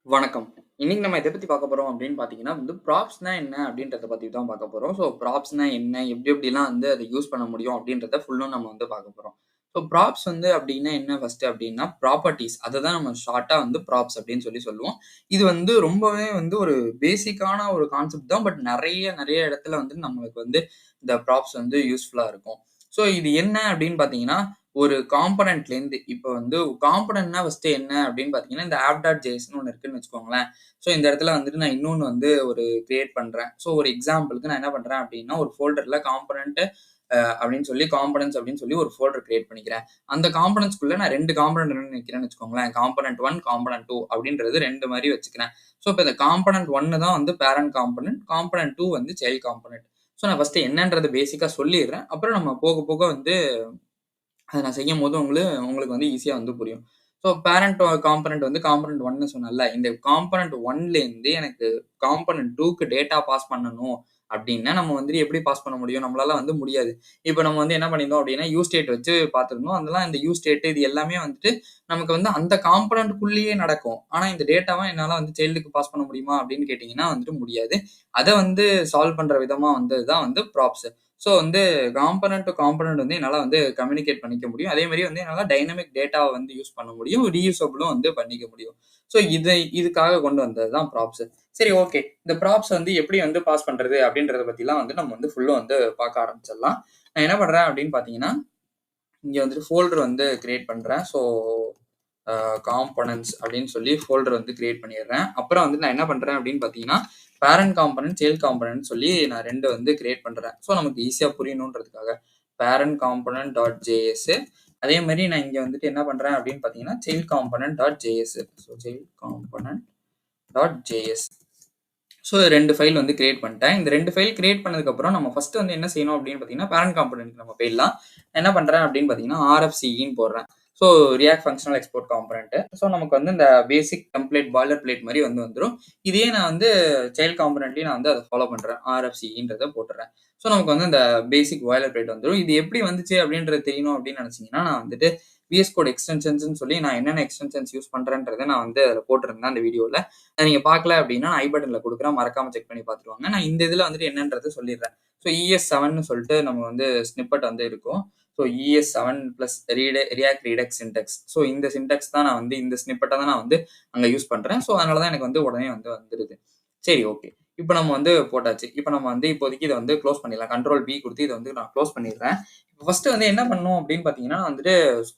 வணக்கம். இன்னைக்கு நம்ம எத பத்தி பார்க்க போறோம் அப்படின்னு பார்த்தீங்கன்னா ப்ராப்ஸ்னா என்ன அப்படின்றத பத்தி தான் பார்க்க போறோம். ப்ராப்ஸ்னா என்ன? எப்படிலாம் அத யூஸ் பண்ண முடியும் அப்படின்றத ஃபுல்லும் நம்ம பார்க்க போறோம். ப்ராப்ஸ் அப்படின்னா என்ன ஃபர்ஸ்ட்டு அப்படின்னா, ப்ராப்பர்ட்டீஸ் அத தான் நம்ம ஷார்ட்டா ப்ராப்ஸ் அப்படின்னு சொல்லுவோம். இது ரொம்பவே ஒரு பேசிக்கான ஒரு கான்செப்ட் தான். பட் நெறைய இடத்துல நம்மளுக்கு இந்த ப்ராப்ஸ் யூஸ்ஃபுல்லா இருக்கும். இது என்ன அப்படின்னு பார்த்தீங்கன்னா, ஒரு காம்போனன்ட்லேருந்து இப்ப காம்போனன்ட்னா ஃபர்ஸ்ட்டு என்ன அப்படின்னு பார்த்தீங்கன்னா, இந்த app.jsன்னு ஒண்ணு இருக்குன்னு வச்சுக்கோங்களேன். இந்த இடத்துல நான் இன்னொன்னு ஒரு கிரியேட் பண்றேன். ஒரு எக்ஸாம்பிளுக்கு நான் என்ன பண்றேன் அப்படின்னா, ஒரு ஃபோல்டர்ல காம்போனன்ட் அப்படின்னு சொல்லி காம்போனன்ட்ஸ் அப்படின்னு சொல்லி ஒரு ஃபோல்டர் கிரியேட் பண்ணிக்கிறேன். அந்த காம்போனன்ட்ஸ்குள்ள நான் 2 காம்போனன்ட் வைக்கிறேன்னு வச்சுக்கோங்களேன். காம்போனன்ட் 1, காம்போனன்ட் 2 அப்படின்றது 2 மாரி வச்சுக்கிறேன். இப்ப இந்த காம்போனன்ட் 1 தான் parent component. Component 2 child component. நான் ஃபர்ஸ்ட்டு என்னன்றத பேசிக்கா சொல்லிர்றேன். அப்புறம் நம்ம போக போக அத நான் செய்யும்போது உங்களுக்கு ஈஸியா புரியும். பேரண்ட் காம்போனன்ட் காம்போனன்ட் 1ன்னு சொன்னேன்ல. இந்த காம்போனன்ட் 1லேருந்து எனக்கு காம்போனன்ட் 2க்கு டேட்டா பாஸ் பண்ணணும் அப்டின்னா, நம்ம எப்படி பாஸ் பண்ண முடியும்? நம்மளால முடியாது. இப்ப நம்ம என்ன பண்ணியிருந்தோம் அப்டின்னா, யூ ஸ்டேட் வச்சு பார்த்திருந்தோம். அதெல்லாம் இந்த யூ ஸ்டேட் இது எல்லாமே நமக்கு அந்த காம்போனன்ட்க்குள்ளேயே நடக்கும். ஆனா இந்த டேட்டாவ என்னால சைல்டுக்கு பாஸ் பண்ண முடியுமா? அப்டின்னு கேட்டீங்கன்னா முடியாது. அத சால்வ் பண்ற விதமா வந்தது தான் ப்ராப்ஸ். காம்போனன்ட் டூ காம்போனன்ட் என்னால கம்யூனிகேட் பண்ணிக்க முடியும். அதே மாரி என்னால டைனமிக் டேட்டாவ யூஸ் பண்ண முடியும். ரீயூசபிளும் பண்ணிக்க முடியும். இதுக்காக கொண்டு வந்தது தான் ப்ராப்ஸ். சரி, ஓகே. இந்த ப்ராப்ஸ் எப்படி பாஸ் பண்றது அப்படின்றத பத்திலாம் நம்ம ஃபுல்லும் பார்க்க ஆரம்பிச்சிடலாம். நான் என்ன பண்றேன் அப்படின்னு பார்த்தீங்கன்னா, இங்க ஃபோல்டர் கிரியேட் பண்றேன். காம்போனன்ட்ஸ் அப்படின்னு சொல்லி ஃபோல்டர் கிரியேட் பண்ணிடுறேன். அப்புறம் நான் என்ன பண்றேன் அப்படின்னு பார்த்தீங்கன்னா, பேரண்ட் காம்போனன்ட், சைல்ட் காம்போனன்ட் சொல்லி நான் 2 கிரியேட் பண்றேன். நமக்கு ஈஸியா புரியணுன்றதுக்காக. Parent component dot JS. அதே மாதிரி நான் இங்க என்ன பண்றேன் அப்படின்னு பார்த்தீங்கன்னா, child component dot JS. Child component dot JS. 2 file create பண்ணிட்டேன். இந்த 2 ஃபைல் கிரியேட் பண்ணதுக்கப்புறம் நம்ம ஃபர்ஸ்ட் என்ன செய்யணும் அப்படின்னு பார்த்தீங்கன்னா, பேரண்ட் காம்போனன்ட் நம்ம போயிடலாம். என்ன பண்றேன் அப்படின்னு பார்த்தீங்கன்னா, RFCன்னு போடுறேன். React functional export component. நமக்கு இந்த பேசிக் டெம்ப்ளேட் பாய்லர் பிளேட் மாதிரி வந்துரும். இதையே நான் சைல்ட் காம்போனன்ட்லயும் நான் அத ஃபாலோ பண்றேன். RFCன்றத போட்டுறேன். நமக்கு இந்த பேசிக் பாய்லர் பிளேட் வந்துரும். இது எப்படி வந்துச்சு அப்படின்றது தெரியணும் அப்படின்னு நினைச்சீங்கன்னா, நான் VS Code எக்ஸ்டென்ஷன்ஸ்ன்னு சொல்லி நான் என்னென்ன எக்ஸ்டென்ஷன்ஸ் யூஸ் பண்றேன்றத நான் அதில போட்டிருந்தேன் அந்த வீடியோல. நீங்க பார்க்கல அப்படின்னா ஐ பட்டன்ல குடுக்குறேன். மறக்காம செக் பண்ணி பார்த்துட்டு வாங்க. நான் இந்த இதுல என்னன்றத சொல்லிடுறேன். ES7ன்னு சொல்லிட்டு நம்ம ஸ்னிப்பெட் இருக்கும். ES7 plus react Redux syntax. இந்த சின்டாக்ஸ் தான் நான் இந்த ஸ்னிப்பெட்ட தான் நான் அங்க யூஸ் பண்றேன். அதனால தான் எனக்கு உடனே வந்துருது. சரி, ஓகே. இப்ப நம்ம போட்டாச்சு. இப்ப நம்ம இப்போதைக்கு இத க்ளோஸ் பண்ணிடலாம். கண்ட்ரோல் பி குடுத்து இத நான் க்ளோஸ் பண்ணிடுறேன். ஃபர்ஸ்ட் என்ன பண்ணணும் அப்படின்னு பார்த்தீங்கன்னா,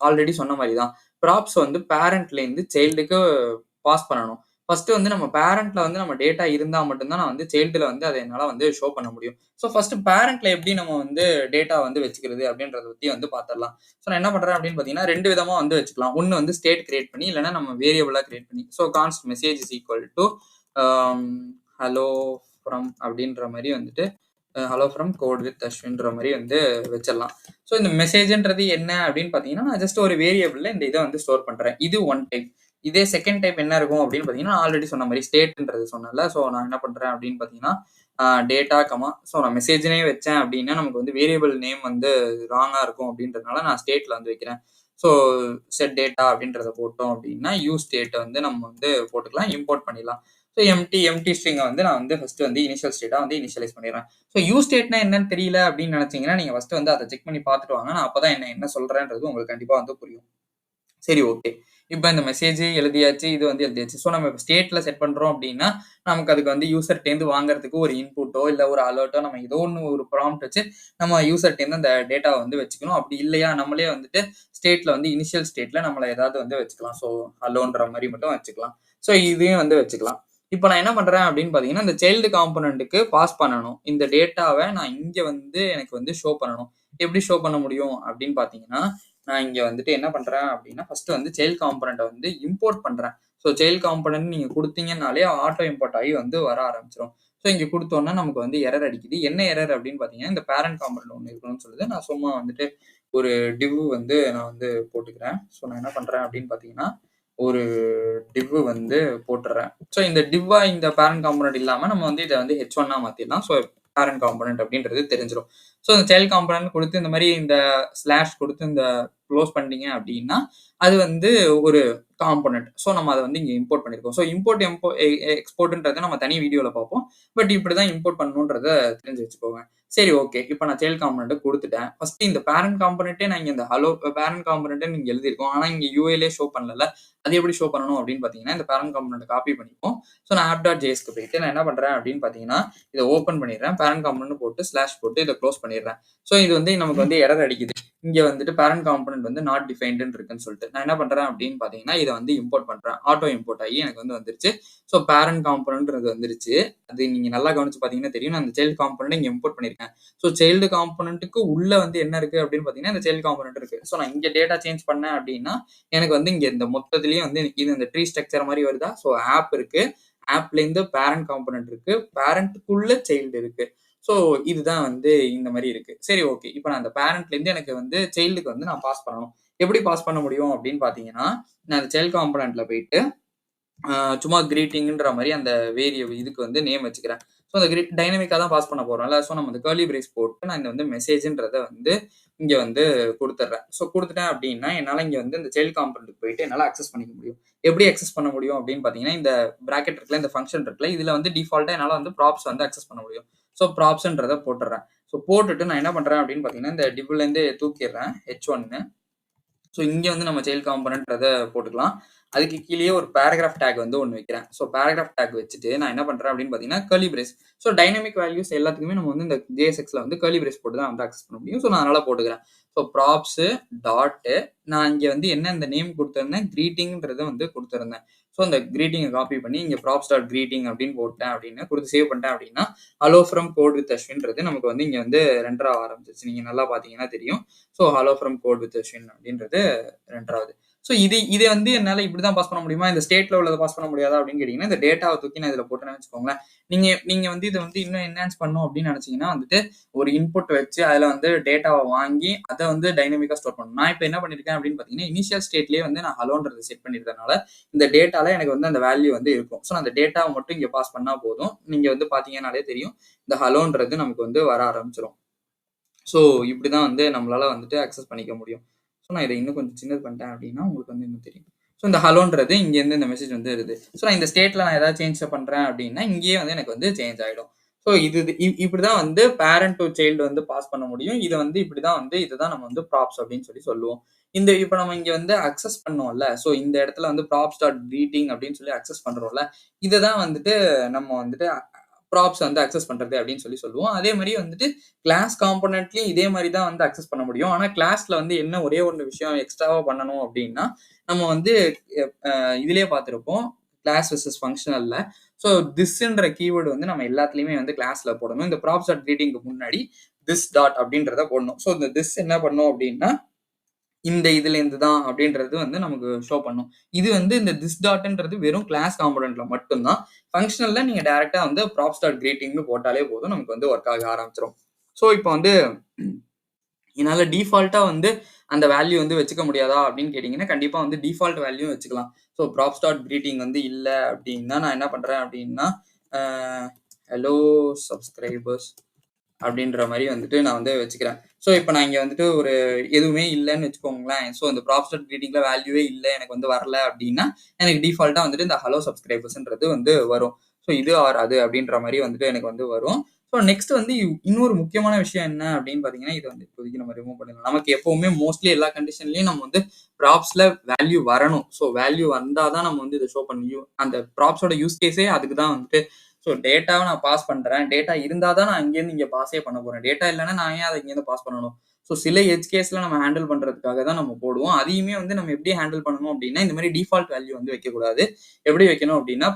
ஆல்ரெடி சொன்ன மாரி தான். ப்ராப்ஸ் பேரண்ட்லேருந்து சைல்டுக்கு பாஸ் பண்ணணும். ஃபர்ஸ்ட் நம்ம பேரண்ட்ல நம்ம டேட்டா இருந்தா மட்டும் தான் நான் சைல்டுல அத என்னால ஷோ பண்ண முடியும். ஃபர்ஸ்ட் பேரண்ட்ல எப்படி நம்ம டேட்டா வச்சுக்கிறது அப்படின்றத பத்தி பார்த்துடலாம். நான் என்ன பண்றேன் அப்படின்னு பார்த்தீங்கன்னா, 2 விதமா வச்சுக்கலாம். ஒண்ணு ஸ்டேட் கிரியேட் பண்ணி, இல்லன்னா நம்ம வேரியபிளா கிரியேட் பண்ணி. Const message is equal to hello from அப்படின்ற மாரி ஹலோ ஃப்ரம் கோட் வித் அஸ்வின்ற மாரி வச்சிடலாம். இந்த மெசேஜ்ன்றது என்ன அப்படின்னு பார்த்தீங்கன்னா, நான் ஜஸ்ட் ஒரு வேரியபிள்ல இந்த இத ஸ்டோர் பண்றேன். இது ஒன் டைப். இதே செகண்ட் டைப் என்ன இருக்கும் அப்படின்னு பார்த்தீங்கன்னா, ஆல்ரெடி சொன்ன மாரி ஸ்டேட்ன்றது சொன்னேன்ல. நான் என்ன பண்றேன் அப்படின்னு பார்த்தீங்கன்னா, டேட்டா கமா நான் மெசேஜ்னே வச்சேன் அப்படின்னா, நமக்கு வேரியபிள் நேம் ராங்கா இருக்கும் அப்படின்றதுனால நான் ஸ்டேட்ல வைக்கிறேன். ஸோ செட் டேட்டா அப்படின்றத போட்டோம் அப்படின்னா, யூ ஸ்டேட் நம்ம போட்டுக்கலாம். இம்போர்ட் பண்ணிடலாம். எம்டி ஸ்ட்ரிங்க நான் ஃபர்ஸ்ட் இனிஷியல் ஸ்டேட்டா இனிஷியலைஸ் பண்ணிடுறேன். யூ ஸ்டேட்னா என்னன்னு தெரியல அப்படின்னு நினைச்சீங்கன்னா, நீங்க ஃபர்ஸ்ட் அத செக் பண்ணி பார்த்துட்டு வாங்க. நான் அப்பதான் என்ன சொல்றேன்றது உங்களுக்கு கண்டிப்பா புரியும். சரி, ஓகே. இப்ப இந்த மெசேஜ் எழுதியாச்சு. இது எழுதியாச்சு. நம்ம ஸ்டேட்ல செட் பண்றோம் அப்படின்னா, நமக்கு அதுக்கு யூசர்ட்டேருந்து வாங்குறதுக்கு ஒரு இன்புட்டோ, இல்ல ஒரு அலர்ட்டோ நம்ம ஏதோ ஒண்ணு ஒரு ப்ராம்ப்ட் வச்சு நம்ம யூசர்ட்டேருந்து அந்த டேட்டாவ வச்சுக்கணும். அப்படி இல்லையா, நம்மளே ஸ்டேட்ல இனிஷியல் ஸ்டேட்ல நம்மள ஏதாவது வச்சுக்கலாம். ஹலோன்ற மாரி மட்டும் வச்சுக்கலாம். இதையும் வச்சுக்கலாம். இப்ப நான் என்ன பண்றேன் அப்படின்னு பார்த்தீங்கன்னா, இந்த சைல்டு காம்போனன்ட்க்கு பாஸ் பண்ணணும். இந்த டேட்டாவ நான் இங்க எனக்கு ஷோ பண்ணணும். எப்படி ஷோ பண்ண முடியும் அப்படின்னு பார்த்தீங்கன்னா, நான் இங்க என்ன பண்றேன் அப்படின்னா, ஃபர்ஸ்ட் சைல்ட் காம்போனன்ட்ட இம்போர்ட் பண்றேன். சைல்ட் காம்போனன்ட் நீங்க குடுத்தீங்கன்னாலே ஆட்டோ இம்போர்ட் ஆகி வர ஆரம்பிச்சுரும். இங்க குடுத்தோம்னா நமக்கு எரர் அடிக்குது. என்ன எரர் அப்படின்னு பார்த்தீங்கன்னா, இந்த பேரண்ட் காம்போனன்ட் ஒண்ணு இருக்கணும்னு சொல்லுது. நான் சும்மா ஒரு டிவ் நான் போட்டுக்கிறேன். நான் என்ன பண்றேன் அப்படின்னு பார்த்தீங்கன்னா, ஒரு டிவ் போட்டுறேன். இந்த டிவ்வா இந்த பேரண்ட் காம்போனன்ட் இல்லாம நம்ம இத H1ஆ மாத்திடலாம். பேரண்ட் காம்போனன்ட் அப்படின்றது தெரிஞ்சிரும். இந்த சைல்ட் காம்போனன்ட் குடுத்து இந்த மாரி இந்த ஸ்லாஷ் குடுத்து இந்த க்ளோஸ் பண்ணிட்டீங்க அப்படின்னா, அது ஒரு காம்போனன்ட். ஸோ நம்ம அத வந்து இங்க இம்போர்ட் பண்ணியிருக்கோம். ஸோ இம்போர்ட் எக்ஸ்போர்ட்ன்றத நம்ம தனி வீடியோல பார்ப்போம். பட் இப்படிதான் இம்போர்ட் பண்ணணுன்றத தெரிஞ்சு வச்சுக்கோங்க. சரி ஓகே. இப்ப நான் சைல்ட் காம்போனன்ட் குடுத்துட்டேன். ஃபர்ஸ்ட் இந்த பேரண்ட் காம்போனன்ட்டே நான் இங்க இந்த ஹலோ பேரண்ட் காம்போனன்ட்ன்னு இங்க எழுதியிருக்கோம். ஆனா இங்க யூஐலயே ஷோ பண்ணலல்ல. அது எப்படி ஷோ பண்ணணும் அப்படின்னு பார்த்தீங்கன்னா, இந்த பேரண்ட் காம்போனன்ட் காப்பி பண்ணிப்போம். ஸோ நான் app.jsக்கு போயிட்டு நான் என்ன பண்றேன் அப்படின்னு பார்த்தீங்கன்னா, இத ஓப்பன் பண்ணிடுறேன். பேரண்ட் காம்போனன்ட் போட்டு ஸ்லாஷ் போட்டு இத க்ளோஸ் பண்ணிடுறேன். ஸோ இது வந்து நமக்கு வந்து எரர் அடிக்குது. இங்க வந்துட்டு பேரண்ட் காம்போனன்ட் வந்து நாட் டிஃபைன்டுன்னு இருக்குன்னு சொல்லிட்டு. நான் என்ன பண்றேன் அப்படின்னு பார்த்தீங்கன்னா, இத வந்து இம்போர்ட் பண்றேன். ஆட்டோ இம்போர்ட் ஆகி எனக்கு வந்து வந்துருச்சு. ஸோ பேரண்ட் காம்போனன்ட்ன்றது வந்துருச்சு. அது நீங்க நல்லா கவனிச்சு பார்த்தீங்கன்னா தெரியும். நான் அந்த சைல்ட் காம்போனன்ட் இங்க இம்போர்ட் பண்ணியிருக்கேன். ஸோ சைல்டு காம்போனன்ட்க்கு உள்ள வந்து என்ன இருக்கு அப்படின்னு பார்த்தீங்கன்னா, இந்த சைல்ட் காம்போனன்ட் இருக்கு. ஸோ நான் இங்க டேட்டா சேஞ்ச் பண்ணேன் அப்படின்னா, எனக்கு வந்து இங்க இந்த மொத்தத்திலேயே வந்து இது இந்த ட்ரீ ஸ்ட்ரக்சர் மாரி வருதா? ஸோ ஆப் இருக்கு. ஆப்லேருந்து பேரண்ட் காம்போனன்ட் இருக்கு. பேரண்ட்க்குள்ள சைல்டு இருக்கு. ஸோ இதுதான் வந்து இந்த மாரி இருக்கு. சரி ஓகே. இப்ப நான் அந்த பேரண்ட்லேருந்து எனக்கு வந்து சைல்டுக்கு வந்து நான் பாஸ் பண்ணணும். எப்படி பாஸ் பண்ண முடியும் அப்படின்னு பார்த்தீங்கன்னா, நான் அந்த சைல்ட் காம்போனன்ட்ல போயிட்டு சும்மா கிரீட்டிங்ன்ற மாரி அந்த இதுக்கு வந்து நேம் வச்சுக்கிறேன். ஸோ அந்த டைனமிக்கா தான் பாஸ் பண்ண போறோம்ல. ஸோ நம்ம இந்த கர்லி பிரேஸ் போட்டு நான் இந்த வந்து மெசேஜ்ன்றத வந்து இங்க வந்து குடுத்துடுறேன். ஸோ குடுத்துட்டேன் அப்படின்னா, என்னால இங்க வந்து இந்த சைல்ட் காம்போனன்ட்க்கு போயிட்டு என்னால அக்சஸ் பண்ணிக்க முடியும். எப்படி அக்சஸ் பண்ண முடியும் அப்படின்னு பார்த்தீங்கன்னா, இந்த பிராக்கெட் இருக்குல்ல, இந்த ஃபங்ஷன் இருக்குல்ல, இதுல வந்து டிஃபால்ட்டா என்னால வந்து ப்ராப்ஸ் வந்து அக்சஸ் பண்ண முடியும். ஸோ ப்ராப்ஸ்ன்றத போட்டுடுறேன். ஸோ போட்டுட்டு நான் என்ன பண்றேன் அப்படின்னு பார்த்தீங்கன்னா, இந்த டிவ்லேருந்து தூக்கிடுறேன் h1ன்னு. ஸோ இங்க வந்து நம்ம சைல்ட் காம்போனன்ட்ன்றத போட்டுக்கலாம். அதுக்கு கீழயே ஒரு பேராகிராஃப் டேக் வந்து ஒண்ணு வைக்கிறேன். ஸோ பேராகிராஃப் டேக் வச்சுட்டு நான் என்ன பண்றேன் அப்படின்னு பார்த்தீங்கன்னா, curly brace. So dynamic values எல்லாத்துக்குமே நம்ம வந்து இந்த JSXல வந்து கர்லி பிரேஸ் போட்டு தான் வந்து அக்சஸ் பண்ண முடியும். ஸோ நான் அதனால போட்டுக்கிறேன். ஸோ ப்ராப்ஸ் டாட் நான் இங்க வந்து என்ன இந்த நேம் குடுத்திருந்தேன், கிரீட்டிங்ன்றத வந்து குடுத்திருந்தேன். ஸோ அந்த கிரீட்டிங்க காப்பி பண்ணி இங்க ப்ராப்ஸ் டாட் கிரீட்டிங் அப்படின்னு போட்டேன் அப்படின்னு குடுத்து சேவ் பண்ணிட்டேன் அப்படின்னா, ஹலோ ஃப்ரம் கோட் வித் அஸ்வின்றது நமக்கு வந்து இங்க வந்து ரெண்டர் ஆக ஆரம்பிச்சிருச்சு. நீங்க நல்லா பார்த்தீங்கன்னா தெரியும். So hello from code with Ashwin அப்படின்றது ரெண்டராவது. ஸோ இதை வந்து என்னால இப்படிதான் பாஸ் பண்ண முடியுமா? இந்த ஸ்டேட்ல உள்ளத பாஸ் பண்ண முடியாதா அப்படின்னு கேட்டீங்கன்னா, இந்த டேட்டாவை தூக்கி நான் இதுல போட்டேன்னு வச்சுக்கோங்களேன். நீங்க நீங்க வந்து இதை வந்து இன்னும் என்ஹான்ஸ் பண்ணணும் அப்படின்னு நினைச்சீங்கன்னா வந்துட்டு ஒரு இன்புட் வச்சு அதுல வந்து டேட்டாவை வாங்கி அதை வந்து டைனமிக்கா ஸ்டோர் பண்ணணும். நான் இப்போ என்ன பண்ணிருக்கேன் அப்படின்னு பாத்தீங்கன்னா, இனிஷியல் ஸ்டேட்லயே வந்து நான் ஹலோன்றது செட் பண்ணிருக்கனால இந்த டேட்டால எனக்கு வந்து அந்த வேல்யூ வந்து இருக்கும். ஸோ அந்த டேட்டாவை மட்டும் இங்க பாஸ் பண்ணா போதும். நீங்க வந்து பாத்தீங்கன்னாலே தெரியும், இந்த ஹலோன்றது நமக்கு வந்து வர ஆரம்பிச்சிடும். ஸோ இப்படிதான் வந்து நம்மளால வந்துட்டு அக்சஸ் பண்ணிக்க முடியும். ஸோ நான் இதை இன்னும் கொஞ்சம் சின்னது பண்ணிட்டேன் அப்படின்னா உங்களுக்கு வந்து இன்னும் தெரியும். ஸோ இந்த ஹலோன்றது இங்கேருந்து இந்த மெசேஜ் வந்து வருது. ஸோ நான் இந்த ஸ்டேட்ல நான் ஏதாவது சேஞ்ச் பண்றேன் அப்படின்னா இங்கேயே வந்து எனக்கு வந்து சேஞ்ச் ஆயிடும். ஸோ இப்படிதான் வந்து பேரண்ட் டு சைல்டு வந்து பாஸ் பண்ண முடியும். இதை வந்து இப்படிதான் வந்து இதுதான் நம்ம வந்து ப்ராப்ஸ் அப்படின்னு சொல்லி சொல்லுவோம். இப்ப நம்ம இங்க வந்து அக்சஸ் பண்ணோம்ல. ஸோ இந்த இடத்துல வந்து ப்ராப்ஸ் டாட் கிரீட்டிங் அப்படின்னு சொல்லி அக்சஸ் பண்றோம்ல. இதை தான் வந்துட்டு நம்ம வந்துட்டு ப்ராப்ஸ் வந்து அக்சஸ் பண்றது அப்படின்னு சொல்லி சொல்லுவோம். அதே மாதிரி வந்துட்டு கிளாஸ் காம்போனன்ட்லயும் இதே மாதிரி தான் வந்து அக்சஸ் பண்ண முடியும். ஆனா கிளாஸ்ல வந்து என்ன ஒரே ஒரு விஷயம் எக்ஸ்ட்ராவா பண்ணணும் அப்படின்னா, நம்ம வந்து இதுலயே பார்த்திருப்போம். கிளாஸ் வெர்சஸ் ஃபங்க்ஷனல்ல. ஸோ திஸ்ன்ற கீவேர்டு வந்து நம்ம எல்லாத்துலயுமே வந்து கிளாஸ்ல போடணும். இந்த ப்ராப்ஸ் டாட் கிரீட்டிங்க்கு முன்னாடி திஸ் டாட் அப்படின்றத போடணும். ஸோ இந்த திஸ் என்ன பண்ணும் அப்படின்னா, இந்த இதுல இருந்து தான் அப்படின்றது வந்து நமக்கு ஷோ பண்ணும். இது வந்து இந்த திஸ் டாட்ன்றது வெறும் கிளாஸ் காம்போனன்ட்ல மட்டும் தான். ஃபங்க்ஷனல்ல நீங்க டைரக்ட்டா வந்து ப்ராப்ஸ் டாட் கிரீட்டிங்னு போட்டாலே போதும். நமக்கு வந்து ஒர்க் ஆக ஆரம்பிச்சிரும். ஸோ இப்போ வந்து என்னால டிஃபால்ட்டா வந்து அந்த வேல்யூ வந்து வச்சுக்க முடியாதா அப்படின்னு கேட்டீங்கன்னா, கண்டிப்பா வந்து டிஃபால்ட் வேல்யூ வச்சுக்கலாம். ஸோ ப்ராப்ஸ் டாட் கிரீட்டிங் வந்து இல்ல அப்படின்னா, நான் என்ன பண்றேன் அப்படின்னா, ஹலோ சப்ஸ்கிரைபர்ஸ் அப்படின்ற மாதிரி வந்துட்டு நான் வந்து வச்சுக்கிறேன். ஸோ இப்போ நான் இங்க வந்துட்டு ஒரு எதுவுமே இல்லைன்னு வச்சுக்கோங்களேன். ஸோ இந்த ப்ராப்ஸ் டாட் கிரீட்டிங்ல வேல்யூவே இல்லை, எனக்கு வந்து வரல அப்படின்னா, எனக்கு டிஃபால்ட்டா வந்துட்டு இந்த ஹலோ சப்ஸ்கிரைபர்ஸ்ன்றது வந்து வரும். ஸோ இது ஆர் அது அப்படின்ற மாதிரி வந்துட்டு எனக்கு வந்து வரும். ஸோ நெக்ஸ்ட் வந்து இன்னொரு முக்கியமான விஷயம் என்ன அப்படின்னு பாத்தீங்கன்னா, இது வந்து இப்போதைக்கு நம்ம ரிமூவ் பண்ணிடலாம். நமக்கு எப்பவுமே மோஸ்ட்லி எல்லா கண்டிஷன்லயும் நம்ம வந்து ப்ராப்ஸ்ல வேல்யூ வரணும். ஸோ வேல்யூ வந்தாதான் நம்ம வந்து இதை ஷோ பண்ணியும் அந்த ப்ராப்ஸோட யூஸ் கேஸே அதுக்கு தான் வந்துட்டு. ஸோ டேட்டாவை நான் பாஸ் பண்றேன். டேட்டா இருந்தா தான் நான் இங்கேருந்து இங்க பாஸே பண்ண போறேன். டேட்டா இல்லைன்னா நான் ஏன் அதை இங்கேருந்து பாஸ் பண்ணணும்? ஸோ சில எட்ஜ் கேஸ்ல நம்ம ஹேண்டில் பண்றதுக்காக தான் நம்ம போடுவோம். அதையுமே வந்து நம்ம எப்படி ஹேண்டில் பண்ணணும் அப்படின்னா, இந்த மாதிரி டிஃபால்ட் வேல்யூ வந்து வைக்கக்கூடாது. எப்படி வைக்கணும் அப்படின்னா,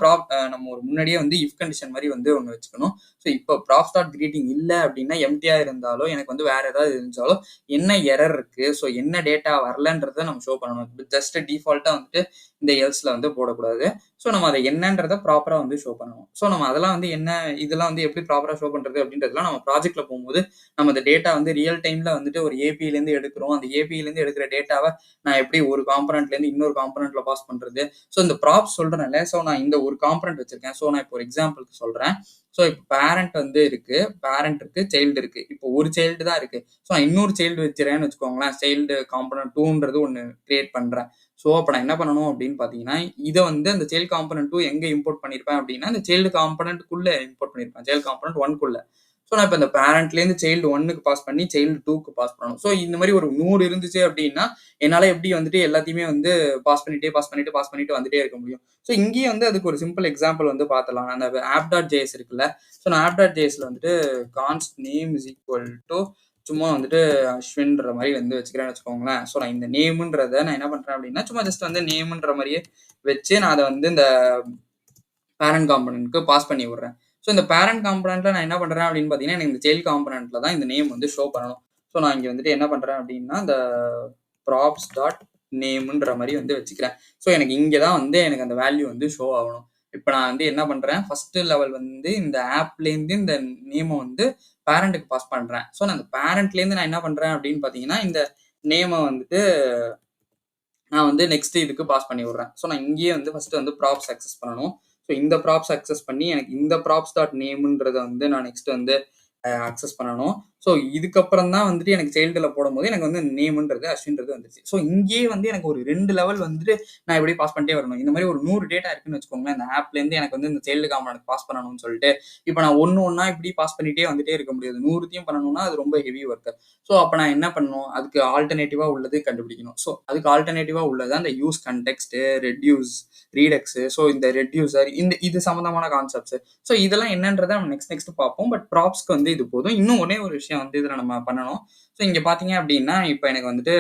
நம்ம ஒரு முன்னாடியே வந்து இஃப் கண்டிஷன் மாதிரி வந்து ஒன்று வச்சுக்கணும். ஸோ இப்போ ப்ராப்ஸ் டாட் கிரீட்டிங் இல்லை அப்படின்னா, எம்டியா இருந்தாலோ எனக்கு வந்து வேற ஏதாவது இருந்துச்சாலோ என்ன எரர் இருக்கு, ஸோ என்ன டேட்டா வரலன்றதை நம்ம ஷோ பண்ணணும். ஜஸ்ட் டிஃபால்ட்டா வந்துட்டு இந்த எல்ஸ்ல வந்து போடக்கூடாது. ஸோ நம்ம அதை என்னன்றதை ப்ராப்பரா வந்து ஷோ பண்ணணும். ஸோ நம்ம அதெல்லாம் வந்து என்ன இதெல்லாம் வந்து எப்படி ப்ராப்பரா ஷோ பண்றது அப்படின்றதுலாம் நம்ம ப்ராஜெக்ட்ல போகும்போது நம்ம அந்த டேட்டா வந்து ரியல் டைம்ல வந்துட்டு வந்துட்டு ஒரு ஏபியிலேருந்து எடுக்கிறோம். அந்த ஏபியிலேருந்து எடுக்கிற டேட்டாவை நான் எப்படி ஒரு காம்பனண்ட்லேருந்து இன்னொரு காம்பனண்ட்ல பாஸ் பண்றது. ஸோ இந்த ப்ராப்ஸ் சொல்றேன்ல, ஸோ நான் இந்த ஒரு காம்பனண்ட் வச்சிருக்கேன். ஸோ நான் இப்போ ஒரு எக்ஸாம்பிளுக்கு சொல்றேன். ஸோ இப்போ பேரண்ட் வந்து இருக்கு, பேரண்ட் இருக்கு, சைல்டு இருக்கு. இப்போ ஒரு சைல்டு தான் இருக்கு. ஸோ நான் இன்னொரு சைல்டு வச்சுறேன்னு வச்சுக்கோங்களேன். சைல்டு காம்பனண்ட் 2ன்றது ஒன்று கிரியேட் பண்றேன். ஸோ அப்போ நான் என்ன பண்ணணும் அப்படின்னு பார்த்தீங்கன்னா, இதை வந்து அந்த சைல்டு காம்பனண்ட் 2 எங்க இம்போர்ட் பண்ணியிருப்பேன் அப்படின்னா, இந்த சைல்டு காம்பனண்ட்குள்ள இம்போர்ட் பண்ணியிருப்பேன். சைல்டு காம்பனண்ட் 1க்குள்ள. ஸோ நான் இப்போ இந்த பேரண்ட்லேருந்து சைல்டு 1க்கு பாஸ் பண்ணி சைல்டு 2க்கு பாஸ் பண்ணணும். ஸோ இந்த மாதிரி ஒரு 100 இருந்துச்சு அப்படின்னா, என்னால எப்படி வந்துட்டு எல்லாத்தையுமே வந்து பாஸ் பண்ணிட்டு வந்துட்டே இருக்க முடியும். ஸோ இங்கேயே வந்து அதுக்கு ஒரு சிம்பிள் எக்ஸாம்பிள் வந்து பார்த்தலாம். அந்த ஆப் டாட் ஜேஎஸ் இருக்குல்ல. ஸோ நான் ஆப் டாட் ஜேஎஸ்ல வந்துட்டு கான்ஸ்ட் நேம் இஸ் ஈக்குவல் டு சும்மா வந்துட்டு அஸ்வின்ற மாதிரி வந்து வச்சுக்கிறேன்னு வச்சுக்கோங்களேன். ஸோ நான் இந்த நேமுன்றதை நான் என்ன பண்றேன் அப்படின்னா, சும்மா ஜஸ்ட் வந்து நேமுன்ற மாதிரியே வச்சு நான் அதை வந்து இந்த பேரண்ட் காம்பனண்ட்க்கு பாஸ் பண்ணி விடுறேன். ஸோ இந்த பேரண்ட் காம்பனண்ட்ல நான் என்ன பண்றேன் அப்படின்னு பார்த்தீங்கன்னா, எனக்கு இந்த சைல்ட் காம்பனண்ட்ல தான் இந்த நேம் வந்து ஷோ பண்ணணும். ஸோ நான் இங்கே வந்துட்டு என்ன பண்றேன் அப்படின்னா, இந்த ப்ராப்ஸ் டாட் நேம்ன்ற மாதிரி வந்து வச்சுக்கிறேன். ஸோ எனக்கு இங்கே தான் வந்து எனக்கு அந்த வேல்யூ வந்து ஷோ ஆகணும். இப்போ நான் வந்து என்ன பண்றேன், ஃபர்ஸ்ட் லெவல் வந்து இந்த ஆப்லேருந்து இந்த நேமை வந்து பேரண்ட்டுக்கு பாஸ் பண்றேன். ஸோ நான் அந்த பேரண்ட்லேருந்து நான் என்ன பண்றேன் அப்படின்னு பார்த்தீங்கன்னா, இந்த நேமை வந்துட்டு நான் வந்து நெக்ஸ்ட் இதுக்கு பாஸ் பண்ணி விடுறேன். ஸோ நான் இங்கேயே வந்து ஃபர்ஸ்ட் வந்து ப்ராப்ஸ் அக்சஸ் பண்ணணும். ஸோ இந்த ப்ராப்ஸ் அக்சஸ் பண்ணி எனக்கு இந்த ப்ராப்ஸ் டாட் நேம்ன்றதை வந்து நான் நெக்ஸ்ட் வந்து அக்சஸ் பண்ணணும். ஸோ இதுக்கப்புறம் தான் வந்துட்டு எனக்கு சைல்டில் போடும்போது எனக்கு வந்து நேம்ன்றது அஸ்வின்றது வந்துருச்சு. ஸோ இங்கேயே வந்து எனக்கு ஒரு 2 லெவல் வந்துட்டு நான் எப்படி பாஸ் பண்ணிட்டே வரணும். இந்த மாதிரி ஒரு 100 டேட்டா இருக்குன்னு வச்சுக்கோங்களேன். இந்த ஆப்லேருந்து எனக்கு வந்து இந்த சைல்டு காம்பனண்ட் பாஸ் பண்ணணும்னு சொல்லிட்டு இப்போ நான் ஒன்னா இப்படி பாஸ் பண்ணிட்டே வந்துட்டே இருக்க முடியாது. 100த்தையும் பண்ணணும்னா அது ரொம்ப ஹெவி ஒர்க். ஸோ அப்போ நான் என்ன பண்ணணும், அதுக்கு ஆல்டர்னேட்டிவா உள்ளது கண்டுபிடிக்கணும். ஸோ அதுக்கு ஆல்டர்னேட்டிவா உள்ளது அந்த யூஸ் கண்டெக்ஸ்ட், ரெடியூஸ், ரீடெக்ஸ், ஸோ இந்த ரெடியூசர், இது சம்பந்தமான கான்செப்ட்ஸ். ஸோ இதெல்லாம் என்னன்றதை நம்ம நெக்ஸ்ட் பார்ப்போம். பட் ப்ராப்ஸ்க்கு வந்து இது போதும். இன்னும் ஒரே ஒரு விஷயம் வந்து இதில் நம்ம பண்ணணும். ஸோ இங்கே பார்த்தீங்க அப்படின்னா, இப்போ எனக்கு வந்துட்டு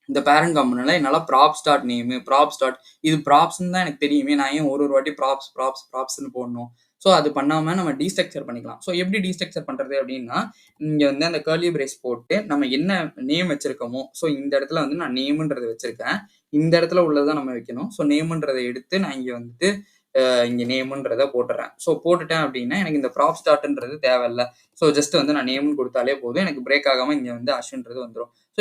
இந்த பேரண்ட் காம்பனண்ட்ல என்னால் props dot name, props dot இது ப்ராப்ஸ்ன்னு தான் எனக்கு தெரியுமே. நான் ஏன் ஒரு வாட்டி ப்ராப்ஸ்ன்னு போடணும். ஸோ அது பண்ணாமல் நம்ம டீஸ்ட்ரக்சர் பண்ணிக்கலாம். ஸோ எப்படி டீஸ்ட்ரக்சர் பண்ணுறது அப்படின்னா, இங்கே வந்து அந்த கர்லி பிரேஸ் போட்டு நம்ம என்ன நேம் வச்சிருக்கோமோ, ஸோ இந்த இடத்துல வந்து நான் நேமுன்றது வச்சிருக்கேன். இந்த இடத்துல உள்ளதான் நம்ம வைக்கணும். ஸோ நேமுன்றதை எடுத்து நான் இங்கே வந்துட்டு இங்கே நேமுன்றதை போட்டுறேன். ஸோ போட்டுட்டேன் அப்படின்னா எனக்கு இந்த ப்ராப்ஸ் டாட்ன்றது தேவையில்லை. ஸோ ஜஸ்ட் வந்து நான் நேம்னு கொடுத்தாலே போதும். எனக்கு பிரேக் ஆகாமல் இங்கே வந்து அஸ்வின்றது வந்துடும். ஸோ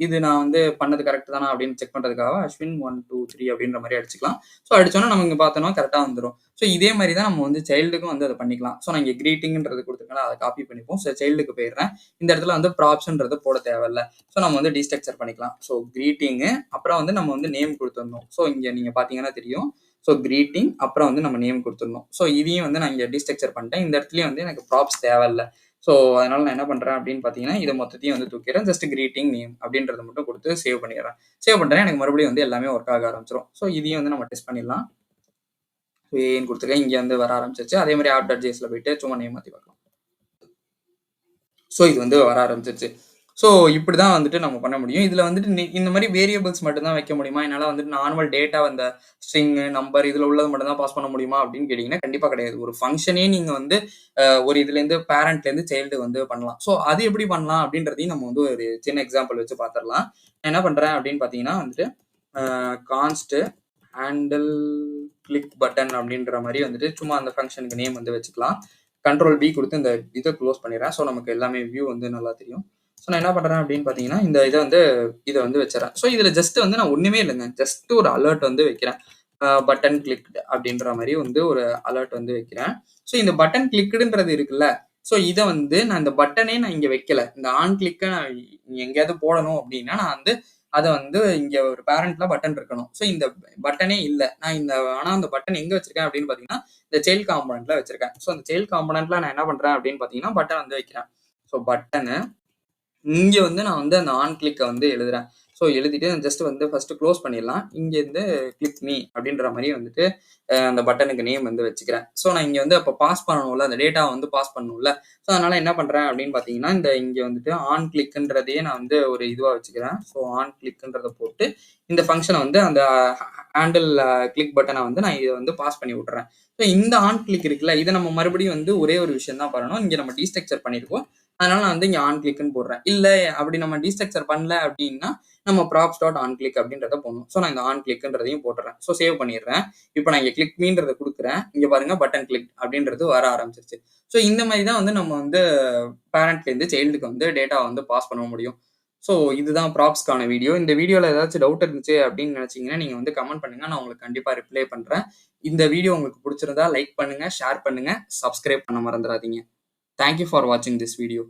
இது நான் வந்து பண்ணது கரெக்ட் தானா அப்படின்னு செக் பண்ணுறதுக்காக அஸ்வின் 1 2 3 அப்படின்ற மாதிரி அடிச்சுக்கலாம். ஸோ அடிச்சோன்னா நம்ம இங்கே பார்த்தோன்னா கரெக்டாக வந்துடும். ஸோ இதே மாதிரி தான் நம்ம வந்து சைல்டுக்கும் வந்து அதை பண்ணிக்கலாம். ஸோ நான் இங்கே கிரீட்டிங்ன்றது கொடுத்துருக்கேன், அதை காப்பி பண்ணிப்போம். ஸோ சைல்டுக்கு போயிடுறேன். இந்த இடத்துல வந்து ப்ராப்ஸ்ன்றது போட தேவையில்லை. ஸோ நம்ம வந்து டீஸ்ட்ரக்சர் பண்ணிக்கலாம். ஸோ கிரீட்டிங்கு அப்புறம் வந்து நம்ம வந்து நேம் கொடுத்துடணும். ஸோ இங்கே நீங்கள் பார்த்தீங்கன்னா தெரியும். ஸோ கிரீட்டிங் அப்புறம் வந்து நம்ம நேம் கொடுத்துடணும். ஸோ இதையும் வந்து நான் இங்கே டீஸ்ட்ரக்சர் பண்ணிட்டேன். இந்த இடத்துலையும் வந்து எனக்கு ப்ராப்ஸ் தேவையில்லை. ஸோ அதனால நான் என்ன பண்ணுறேன் அப்படின்னு பார்த்தீங்கன்னா, இதை மொத்தத்தையும் வந்து தூக்கிறேன். ஜஸ்ட் கிரீட்டிங் நேம் அப்படின்றத மட்டும் கொடுத்து சேவ் பண்ணிடுறேன். சேவ் பண்ணுறேன். எனக்கு மறுபடியும் வந்து எல்லாமே ஒர்க் ஆக ஆரம்பிச்சிடும். ஸோ இதையும் வந்து நம்ம டெஸ்ட் பண்ணிடலாம். ஸோ ஏன்னு கொடுத்துருக்கேன். இங்கே வந்து வர ஆரம்பிச்சிருச்சு. அதே மாதிரி ஆப் டாட் ஜேஎஸ்ல போயிட்டு சும்மா நேம் மாற்றி பார்க்கலாம். ஸோ இது வந்து வர ஆரம்பிச்சிருச்சு. ஸோ இப்படி தான் வந்துட்டு நம்ம பண்ண முடியும். இதில் வந்துட்டு இந்த மாதிரி வேரியபிள்ஸ் மட்டும் தான் வைக்க முடியுமா, என்னால் வந்துட்டு நார்மல் டேட்டா அந்த ஸ்ட்ரிங் நம்பர் இதில் உள்ளது மட்டும் தான் பாஸ் பண்ண முடியுமா அப்படின்னு கேட்டிங்கன்னா கண்டிப்பாக கிடையாது. ஒரு ஃபங்க்ஷனே நீங்கள் வந்து ஒரு இதுலேருந்து பேரண்ட்லேருந்து சைல்டு வந்து பண்ணலாம். ஸோ அது எப்படி பண்ணலாம் அப்படின்றதையும் நம்ம வந்து ஒரு சின்ன எக்ஸாம்பிள் வச்சு பார்த்துடலாம். நான் என்ன பண்ணுறேன் அப்படின்னு பார்த்தீங்கன்னா வந்துட்டு கான்ஸ்ட் ஹேண்டில் கிளிக் பட்டன் அப்படின்ற மாதிரி வந்துட்டு சும்மா அந்த ஃபங்க்ஷனுக்கு நேம் வந்து வச்சுக்கலாம். கண்ட்ரோல் பி கொடுத்து இந்த இதை க்ளோஸ் பண்ணிடுறேன். ஸோ நமக்கு எல்லாமே வியூ வந்து நல்லா தெரியும். ஸோ நான் என்ன பண்ணுறேன் அப்படின்னு பார்த்தீங்கன்னா, இந்த இதை வந்து வச்சுறேன். ஸோ இதில் ஜஸ்ட் வந்து நான் ஒன்றுமே இல்லைங்க. ஜஸ்ட் ஒரு அலர்ட் வந்து வைக்கிறேன். பட்டன் கிளிக்டு அப்படின்ற மாதிரி வந்து ஒரு அலர்ட் வந்து வைக்கிறேன். ஸோ இந்த பட்டன் கிளிக்குன்றது இருக்குல்ல, ஸோ இதை வந்து நான் இந்த பட்டனே நான் இங்கே வைக்கல. இந்த ஆன் கிளிக்கை நான் எங்கேயாவது போடணும் அப்படின்னா நான் வந்து அதை வந்து இங்கே ஒரு பேரண்ட்ல பட்டன் இருக்கணும். ஸோ இந்த பட்டனே இல்லை. நான் ஆனால் அந்த பட்டன் எங்கே வச்சிருக்கேன் அப்படின்னு பார்த்தீங்கன்னா, இந்த சைல்ட் காம்பனண்ட்ல வச்சிருக்கேன். ஸோ அந்த சைல்ட் காம்பனண்ட்ல நான் என்ன பண்ணுறேன் அப்படின்னு பார்த்தீங்கன்னா, பட்டன் வந்து வைக்கிறேன். ஸோ பட்டனு இங்கே வந்து நான் வந்து அந்த ஆன் கிளிக்கை வந்து எழுதுறேன். ஸோ எழுதிட்டு ஜஸ்ட் வந்து ஃபர்ஸ்ட் க்ளோஸ் பண்ணிடலாம். இங்கேருந்து கிளிக் மீ அப்படின்ற மாதிரி வந்துட்டு அந்த பட்டனுக்கு நேம் வந்து வச்சுக்கிறேன். ஸோ நான் இங்கே வந்து அப்போ பாஸ் பண்ணணும்ல, அந்த டேட்டாவை வந்து பாஸ் பண்ணணும்ல. ஸோ அதனால என்ன பண்ணுறேன் அப்படின்னு பார்த்தீங்கன்னா, இங்கே வந்துட்டு ஆன் கிளிக்ன்றதையே நான் வந்து ஒரு இதுவாக வச்சுக்கிறேன். ஸோ ஆன் கிளிக்ன்றதை போட்டு இந்த ஃபங்க்ஷனை வந்து அந்த ஹேண்டில் கிளிக் பட்டனை வந்து நான் இதை வந்து பாஸ் பண்ணி விட்றேன். ஸோ இந்த ஆன் கிளிக் இருக்குல்ல, இதை நம்ம மறுபடியும் வந்து ஒரே ஒரு விஷயம் தான் பண்ணணும். இங்கே நம்ம டீஸ்ட்ரக்சர் பண்ணியிருக்கோம். அதனால நான் வந்து இங்க ஆன் கிளிக்னு போடுறேன். இல்ல அப்படி நம்ம டீஸ்ட்ரக்சர் பண்ணல அப்படின்னா, நம்ம ப்ராப்ஸ் டாட் ஆன் கிளிக் அப்படின்றத போடணும். ஸோ நான் இந்த ஆன் கிளிக்ன்றதையும் போட்டுறேன். ஸோ சேவ் பண்ணிடுறேன். இப்போ நான் இங்க கிளிக் மீன்றத குடுக்குறேன். இங்க பாருங்க பட்டன் கிளிக் அப்படின்றது வர ஆரம்பிச்சிருச்சு. ஸோ இந்த மாதிரி தான் வந்து நம்ம வந்து பேரண்ட்லேருந்து சைல்டுக்கு வந்து டேட்டா வந்து பாஸ் பண்ண முடியும். ஸோ இதுதான் ப்ராப்ஸ்க்கான வீடியோ. இந்த வீடியோல ஏதாச்சும் டவுட் இருந்துச்சு அப்படின்னு நினைச்சீங்கன்னா, நீங்க வந்து கமெண்ட் பண்ணுங்க. நான் உங்களுக்கு கண்டிப்பா ரிப்ளை பண்றேன். இந்த வீடியோ உங்களுக்கு பிடிச்சிருந்தா லைக் பண்ணுங்க, ஷேர் பண்ணுங்க, சப்ஸ்கிரைப் பண்ண மறந்துடாதீங்க. தேங்க் யூ ஃபார் வாட்சிங் திஸ் வீடியோ.